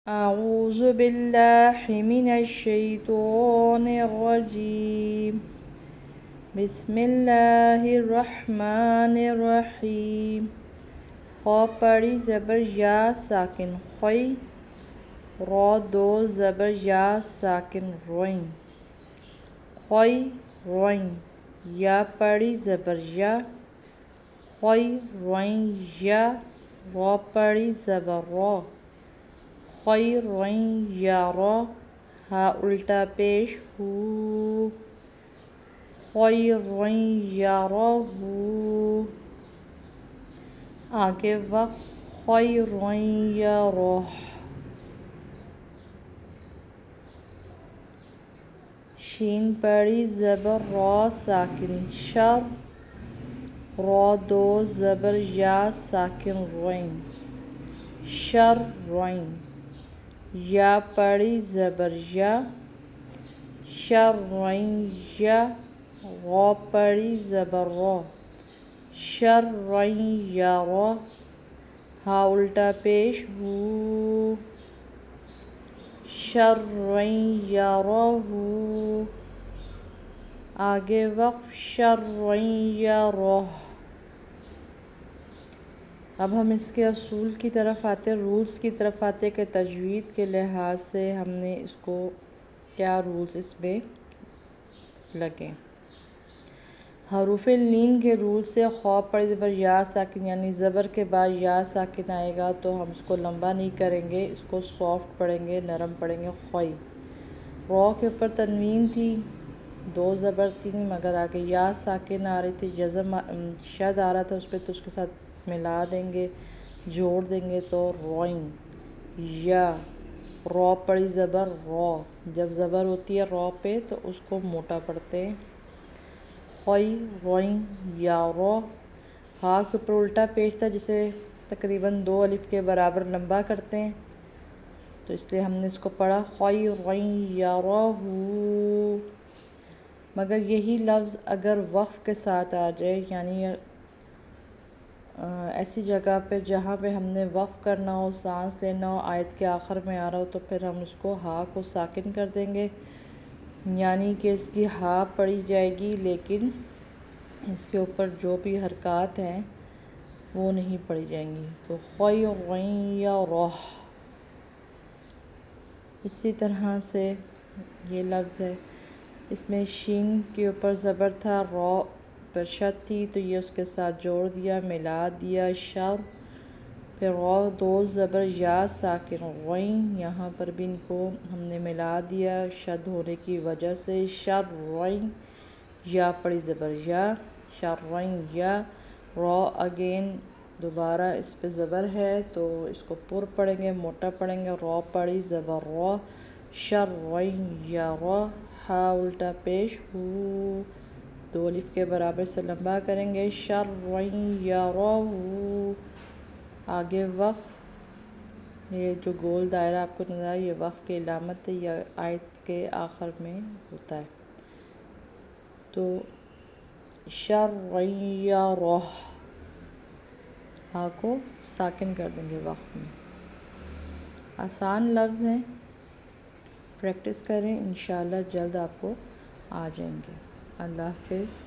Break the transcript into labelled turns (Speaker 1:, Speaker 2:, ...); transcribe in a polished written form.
Speaker 1: أعوذ بالله من الشيطان الرجيم بسم الله الرحمن الرحیم خا پڑی زبر یا ساکن خوئی را دو زبر یا ساکن روئیں خوئی روئیں یا پڑی زبر یا خوئی روئیں یا را پڑی زبر را خوئی روئیں یا را ہا الٹا پیش ہو خوئی روئیں یا را ہو آگے وقف خوئی روئیں یا روح شین پڑی زبر را ساکن شر را دو زبر یا ساکن روئیں شر روئیں یا پڑی زبر یا شر روئیں یا را پڑی زبر را شر روئیں یا را ہا الٹا پیش ہو شر روئیں یا را ہو آگے وقف شر روئیں یا روح اب ہم اس کے اصول کی طرف آتے رولز کی طرف آتے کہ تجوید کے لحاظ سے ہم نے اس کو کیا رولز اس میں لگے حروف لین کے رول سے خا پڑی زبر یا ساکن یعنی زبر کے بعد یا ساکن آئے گا تو ہم اس کو لمبا نہیں کریں گے، اس کو سافٹ پڑھیں گے، نرم پڑھیں گے۔ خوئی را کے اوپر تنوین تھی، دو زبر تھی مگر آگے یا ساکن آ رہی تھی، جزم شد آ رہا تھا اس پہ تو اس کے ساتھ ملا دیں گے، جوڑ دیں گے تو روئیں یا را پڑی زبر را جب زبر ہوتی ہے را پہ تو اس کو موٹا پڑھتے ہیں۔ خوئی روئیں یا را ہا کے اوپر الٹا پیش تھا جسے تقریباً 2 الف کے برابر لمبا کرتے ہیں تو اس لیے ہم نے اس کو پڑھا خوئی روئیں یا را ہو، مگر یہی لفظ اگر وقف کے ساتھ آ جائے یعنی ایسی جگہ پہ جہاں پہ ہم نے وقف کرنا ہو، سانس لینا ہو، آیت کے آخر میں آ رہا ہو تو پھر ہم اس کو ہا کو ساکن کر دیں گے، یعنی کہ اس کی ہا پڑھی جائے گی لیکن اس کے اوپر جو بھی حرکات ہیں وہ نہیں پڑھی جائیں گی۔ تو خوئی روئیں یا روح اسی طرح سے یہ لفظ ہے، اس میں شین کے اوپر زبر تھا، را پر شد تھی تو یہ اس کے ساتھ جوڑ دیا، ملا دیا، شر پھر را دو زبر یا ساکن روئیں یہاں پر بھی ان کو ہم نے ملا دیا شد ہونے کی وجہ سے، شر روئیں یا پڑی زبر یا شر روئیں یا را اگین دوبارہ اس پہ زبر ہے تو اس کو پر پڑھیں گے، موٹا پڑھیں گے، را پڑی زبر را شر روئیں یا را ہا الٹا پیش ہو 2 الف کے برابر سے لمبا کریں گے، شر روئیں یا را ہو آگے وقف یہ جو گول دائرہ آپ کو نظر آئے یہ وقف کی علامت ہے، یہ آیت کے آخر میں ہوتا ہے تو شر روئیں یا روح ہا کو ساکن کر دیں گے وقف میں۔ آسان لفظ ہیں، پریکٹس کریں، انشاءاللہ جلد آپ کو آ جائیں گے۔ اللہ حافظ۔